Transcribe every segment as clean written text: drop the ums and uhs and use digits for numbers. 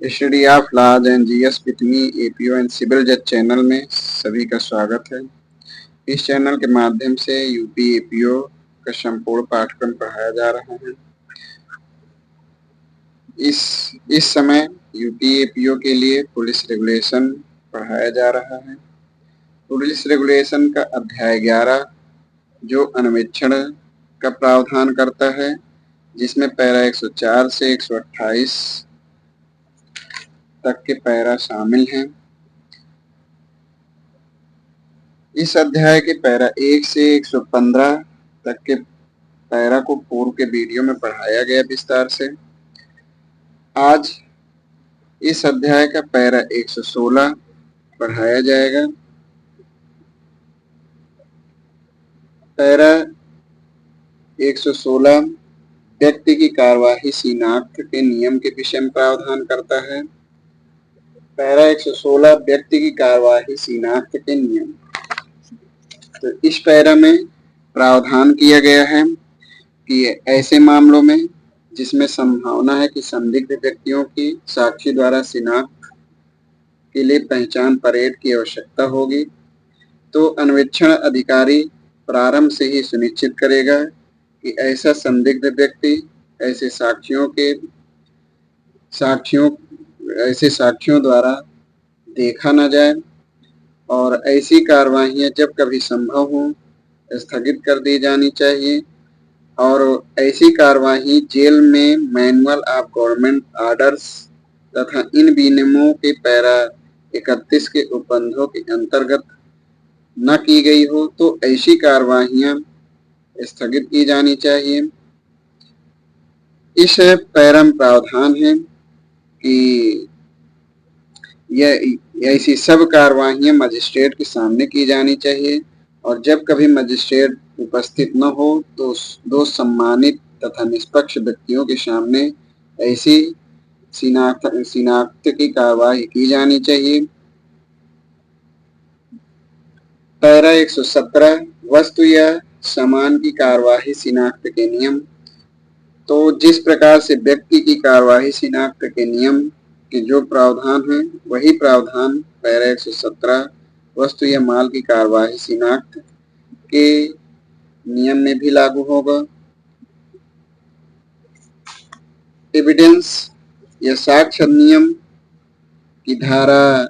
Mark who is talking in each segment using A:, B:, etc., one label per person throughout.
A: Study of laws and GS with me APO and civil जज channel में सभी का स्वागत है। इस चैनल के माध्यम से यूपी एपीओ का संपूर्ण पाठ्यक्रम पढ़ाया जा रहा है। इस समय यूपी एपीओ के लिए पुलिस रेगुलेशन पढ़ाया जा रहा है। पुलिस रेगुलेशन का अध्याय 11 जो अन्वेषण का प्रावधान करता है, जिसमें पैरा 104 से 128 तक के पैरा शामिल हैं। इस अध्याय के पैरा 1 से 115 तक के पैरा को पूर्व के वीडियो में पढ़ाया गया विस्तार से। आज इस अध्याय का पैरा 116 पढ़ाया जाएगा। पैरा 116 व्यक्ति की कार्यवाही शिनाख्त के नियम के विषय में प्रावधान करता है। पैरा 116 व्यक्ति की कार्यवाही शिनाख्त के नियम। तो इस पैरा में प्रावधान किया गया है कि ऐसे मामलों में जिसमें संभावना है कि संदिग्ध व्यक्तियों की साक्षी द्वारा शिनाख्त के लिए पहचान परेड की आवश्यकता होगी, तो अन्वेषण अधिकारी प्रारंभ से ही सुनिश्चित करेगा कि ऐसा संदिग्ध व्यक्ति ऐसे साक्ष्यों द्वारा देखा न जाए और ऐसी कार्यवाहियां जब कभी संभव हो स्थगित कर दी जानी चाहिए। और ऐसी कार्यवाही जेल में मैनुअल ऑफ गवर्नमेंट ऑर्डर्स तथा इन विनियमों के पैरा 31 के उपबंधों के अंतर्गत न की गई हो तो ऐसी कार्यवाहियां स्थगित की जानी चाहिए। इस पैरा में प्रावधान है कि यह ऐसी सब कार्यवाहियां मजिस्ट्रेट के सामने की जानी चाहिए और जब कभी मजिस्ट्रेट उपस्थित न हो तो दो सम्मानित तथा निष्पक्ष व्यक्तियों के सामने ऐसी शिनाख्त की कार्यवाही की जानी चाहिए। पैरा 117 वस्तु या सामान की कार्यवाही शिनाख्त के नियम। तो जिस प्रकार से व्यक्ति की कार्यवाही शिनाख्त के नियम के जो प्रावधान है वही प्रावधान पैरा 117 वस्तु या माल की कार्यवाही शिनाख्त के नियम में भी लागू होगा। एविडेंस या साक्ष्य अधिनियम की धारा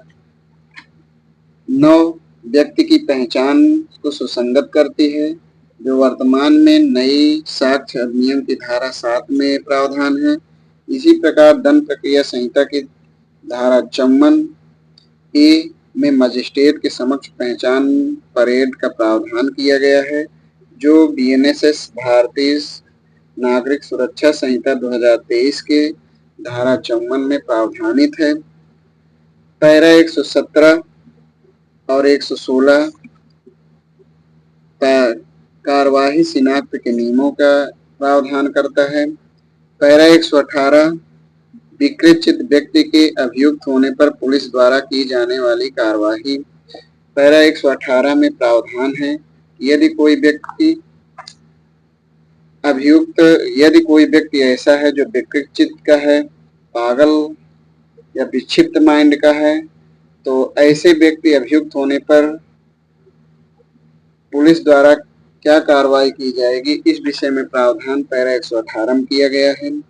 A: 9 व्यक्ति की पहचान को सुसंगत करती है, जो वर्तमान में नई साक्ष्य अधिनियम की धारा 7 में प्रावधान है। इसी प्रकार दंड प्रक्रिया संहिता की धारा 54 ए में मजिस्ट्रेट के समक्ष पहचान परेड का प्रावधान किया गया है, जो बीएनएसएस भारतीय नागरिक सुरक्षा संहिता 2023 के धारा 54 में प्रावधानित है। पैरा 117 और 116 कार्यवाही शिनाख्त के नियमों का प्रावधान करता है। पैरा 118 विकृत व्यक्ति के अभियुक्त होने पर पुलिस द्वारा की जाने वाली कार्यवाही। पैरा 118 में प्रावधान है यदि कोई व्यक्ति ऐसा है जो विकृत का है, पागल या विक्षिप्त माइंड का है, तो ऐसे व्यक्ति अभियुक्त होने पर पुलिस द्वारा क्या कार्रवाई की जाएगी, इस विषय में प्रावधान पैरा 118 में किया गया है।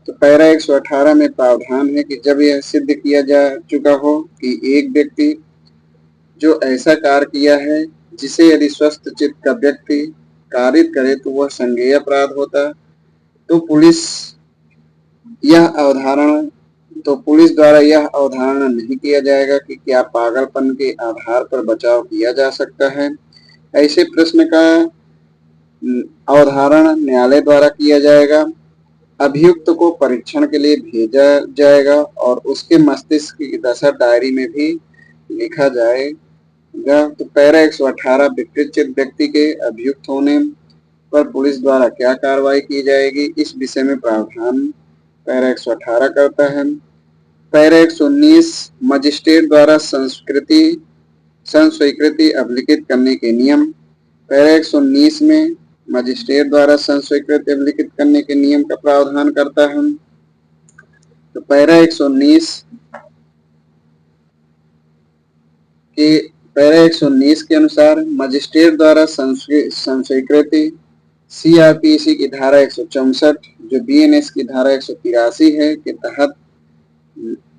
A: तो पैरा 118 में प्रावधान है कि जब यह सिद्ध किया जा चुका हो कि एक व्यक्ति जो ऐसा कार्य किया है जिसे यदि स्वस्थ चित्त का व्यक्ति कारित करे तो वह संज्ञेय अपराध होता, तो पुलिस द्वारा यह अवधारणा नहीं किया जाएगा कि क्या पागलपन के आधार पर बचाव किया जा सकता है। ऐसे प्रश्न का अवधारणा न्यायालय द्वारा किया जाएगा। अभियुक्त को परीक्षण के लिए भेजा जाएगा और उसके मस्तिष्क की दशा डायरी में भी लिखा जाएगा। तो पैरा 118 विकृत व्यक्ति के अभियुक्त होने पर पुलिस द्वारा क्या कार्रवाई की जाएगी, इस विषय में प्रावधान पैरा 118 करता है। पैरा 119 मजिस्ट्रेट द्वारा संस्वीकृति अभिलिखित करने के नियम। पैरा 119 में मजिस्ट्रेट द्वारा संस्वीकृति अभिलिखित करने के नियम का प्रावधान करता है। तो पैरा 119 के अनुसार मजिस्ट्रेट द्वारा संस्वीकृति सीआरपीसी की धारा 164 जो बीएनएस की धारा 183 है के तहत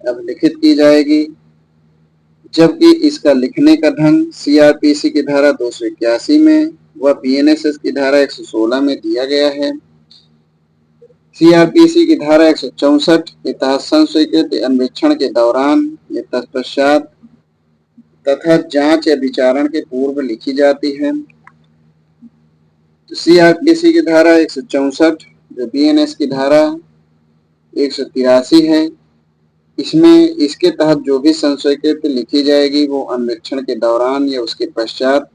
A: अब लिखित की जाएगी, जबकि इसका लिखने का ढंग सीआरपीसी की धारा 281 में व बीएनएसएस की धारा 116 में दिया गया है। सीआरपीसी की धारा 164 के तहत संस्वीकृति अन्वेषण के दौरान या तत्पश्चात तथा जांच या विचारण के पूर्व लिखी जाती है। तो सीआरपीसी की धारा 164 जो बीएनएस की धारा 183 है, इसमें इसके तहत जो भी संस्वीकृति लिखी जाएगी वो अन्वेषण के दौरान या उसके पश्चात,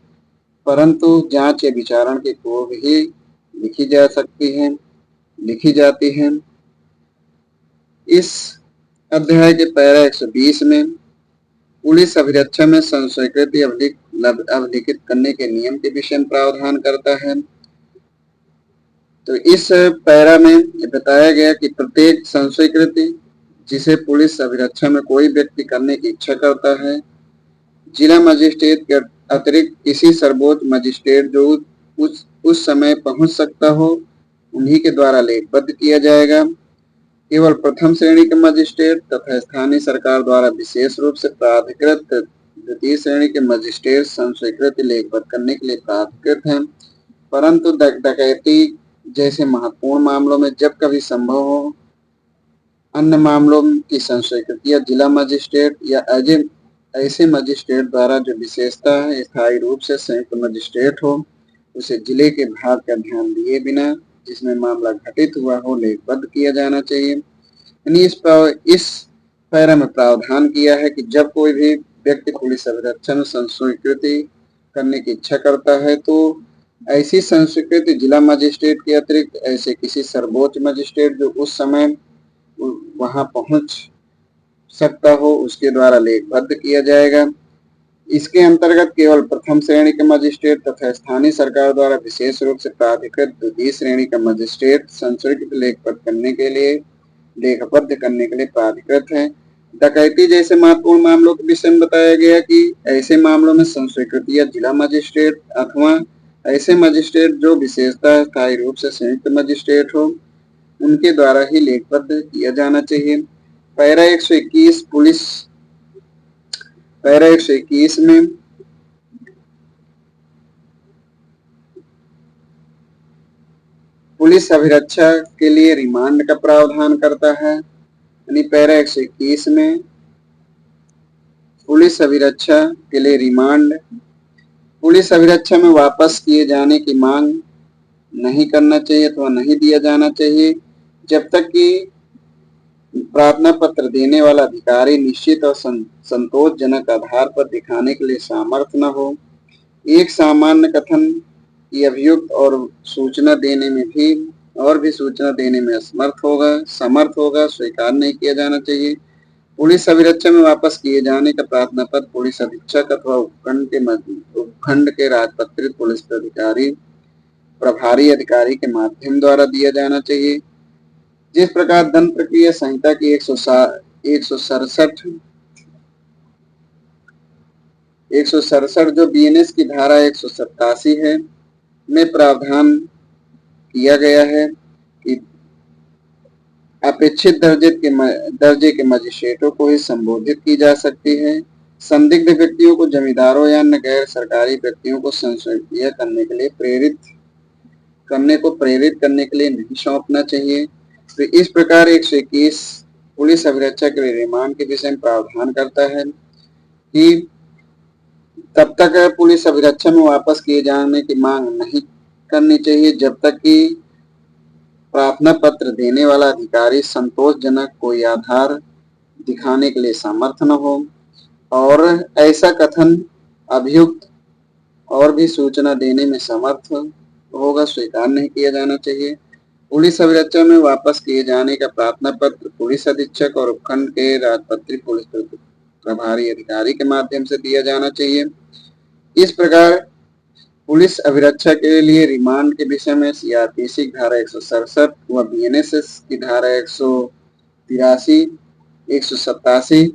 A: परंतु जांच या विचारण के पूर्व ही लिखी जाती है। इस अध्याय के पैरा 120 में पुलिस अभिरक्षा में संस्वीकृति अवलिखित करने के नियम के विषय में प्रावधान करता है। तो इस पैरा में ये बताया गया कि प्रत्येक संस्वीकृति जिसे पुलिस अभिरक्षा में कोई व्यक्ति करने की इच्छा करता है, जिला मजिस्ट्रेट के अतिरिक्त किसी सर्वोच्च मजिस्ट्रेट जो उस समय पहुंच सकता हो उन्हीं के द्वारा लेखबद्ध किया जाएगा। केवल प्रथम श्रेणी के मजिस्ट्रेट तथा स्थानीय सरकार द्वारा विशेष रूप से प्राधिकृत द्वितीय श्रेणी के मजिस्ट्रेट संस्वीकृति लेखबद्ध करने के लिए प्राधिकृत हैं, परंतु डकैती जैसे महत्वपूर्ण मामलों में जब कभी संभव हो, अन्य मामलों की संस्वीकृति जिला मजिस्ट्रेट या ऐसे मजिस्ट्रेट द्वारा जो विशेषता स्थायी रूप से संयुक्त मजिस्ट्रेट हो, उसे जिले के भाग का ध्यान दिए बिना जिसमें मामला घटित हुआ हो लेखबद्ध किया जाना चाहिए। यानी इस पैरा में प्रावधान किया है कि जब कोई भी व्यक्ति पुलिस अभिरक्षा में संस्वीकृति करने की इच्छा करता है तो ऐसी संस्वीकृति जिला मजिस्ट्रेट के अतिरिक्त ऐसे किसी सर्वोच्च मजिस्ट्रेट जो उस समय वहां पहुंच सकता हो उसके द्वारा लेखबद्ध किया जाएगा। इसके अंतर्गत केवल प्रथम श्रेणी के मजिस्ट्रेट तथा स्थानीय सरकार द्वारा विशेष रूप से प्राधिकृत द्वितीय श्रेणी का मजिस्ट्रेट संस्वीकृत लेखबद्ध करने के लिए प्राधिकृत है। डकैती जैसे महत्वपूर्ण मामलों के विषय में बताया गया कि ऐसे मामलों में संस्वीकृति जिला मजिस्ट्रेट अथवा ऐसे मजिस्ट्रेट जो विशेषता स्थायी रूप से संयुक्त मजिस्ट्रेट हो उनके द्वारा ही लेखबद्ध किया जाना चाहिए। पैरा 121 में पुलिस अभिरक्षा के लिए रिमांड का प्रावधान करता है। यानी पैरा 121 में पुलिस अभिरक्षा के लिए रिमांड, पुलिस अभिरक्षा में वापस किए जाने की मांग नहीं करना चाहिए अथवा नहीं दिया जाना चाहिए जब तक कि प्रार्थना पत्र देने वाला अधिकारी निश्चित और संतोषजनक आधार पर दिखाने के लिए सामर्थ्य न हो। एक सामान्य कथन की अभियुक्त और सूचना देने में समर्थ होगा स्वीकार नहीं किया जाना चाहिए। पुलिस अभिरक्षा में वापस किए जाने का प्रार्थना पत्र पुलिस अधीक्षक अथवा उपखंड के राजपत्रित पुलिस प्रभारी अधिकारी के माध्यम द्वारा दिया जाना चाहिए। जिस प्रकार दंड प्रक्रिया संहिता की 167 जो बीएनएस की धारा 187 है में प्रावधान किया गया है कि अपेक्षित दर्जे के मजिस्ट्रेटों को ही संबोधित की जा सकती है। संदिग्ध व्यक्तियों को जमींदारों या अन्य गैर सरकारी व्यक्तियों को संस्वीकृत प्रेरित करने के लिए नहीं सौंपना चाहिए। तो इस प्रकार 121 पुलिस अभिरक्षा के लिए रिमांड के विषय में प्रावधान करता है कि तब तक पुलिस अभिरक्षा में वापस किए जाने की मांग नहीं करनी चाहिए जब तक कि प्रार्थना पत्र देने वाला अधिकारी संतोषजनक कोई आधार दिखाने के लिए समर्थ न हो और ऐसा कथन अभियुक्त और भी सूचना देने में समर्थ होगा स्वीकार नहीं किया जाना चाहिए। पुलिस अभिरक्षा में वापस किए जाने का प्रार्थना पत्र पुलिस अधीक्षक और उपखंड के राजपत्रित पुलिस प्रभारी अधिकारी के माध्यम से दिया जाना चाहिए। इस प्रकार पुलिस अभिरक्षा के लिए रिमांड के विषय में सीआरपीसी की धारा 167 व बीएनएसएस की धारा 83, 187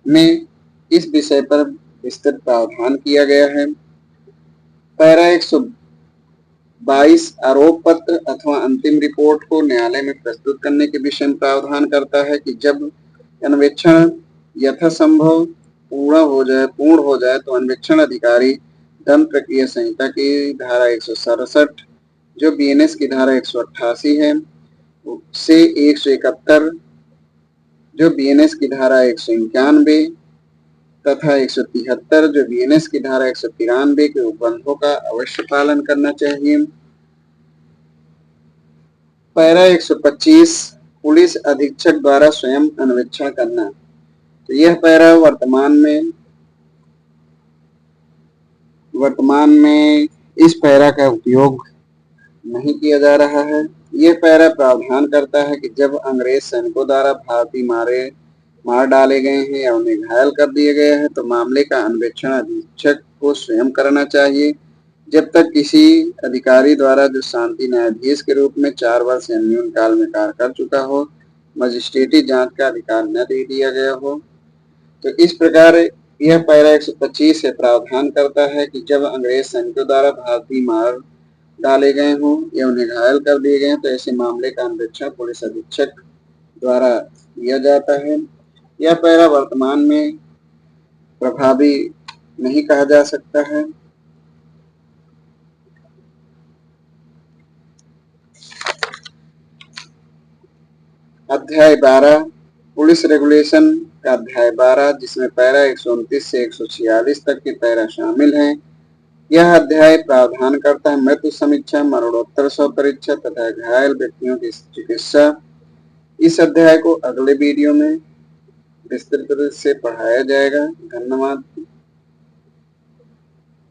A: में इस विषय पर विस्तृत प्रावधान किया गया है। पैरा 122 आरोप पत्र अथवा अंतिम रिपोर्ट को न्यायालय में प्रस्तुत करने के विषय में प्रावधान करता है कि जब अन्वेषण यथासंभव पूर्ण हो जाए तो अन्वेषण अधिकारी दंड प्रक्रिया संहिता की धारा 167, जो बीएनएस की धारा 188 है, से 171, जो बीएनएस की धारा 191 तथा 173, जो बीएनएस की धारा 193 के उपबंधों का अवश्य पालन करना चाहिए। पैरा 125 पुलिस अधीक्षक द्वारा स्वयं अन्वेषण करना। तो यह पैरा वर्तमान में इस पैरा का उपयोग नहीं किया जा रहा है। यह पैरा प्रावधान करता है कि जब अंग्रेज सैनिकों द्वारा भारतीय मार डाले गए हैं या उन्हें घायल कर दिए गए हैं तो मामले का अन्वेषण अधीक्षक को स्वयं करना चाहिए, जब तक किसी अधिकारी द्वारा जो शांति न्यायाधीश के रूप में 4 वर्ष या न्यून काल में कार्य कर चुका हो, मजिस्ट्रेटी जांच का अधिकार न दे दिया गया हो। तो इस प्रकार यह पैरा 125 से प्रावधान करता है कि जब अंग्रेज सैनिकों द्वारा भारतीय मार डाले गए हों या उन्हें घायल कर दिए गए हैं तो ऐसे मामले का अन्वेषण पुलिस अधीक्षक द्वारा किया जाता है। यह पैरा वर्तमान में प्रभावी नहीं कहा जा सकता है। अध्याय 12 पुलिस रेगुलेशन का अध्याय 12, जिसमें पैरा 129 से 146 तक के पैरा शामिल हैं। यह अध्याय प्रावधान करता है मृत्यु समीक्षा, मरणोत्तर शव परीक्षा तथा घायल व्यक्तियों की चिकित्सा। इस अध्याय को अगले वीडियो में विस्तृत रूप से पढ़ाया जाएगा। धन्यवाद।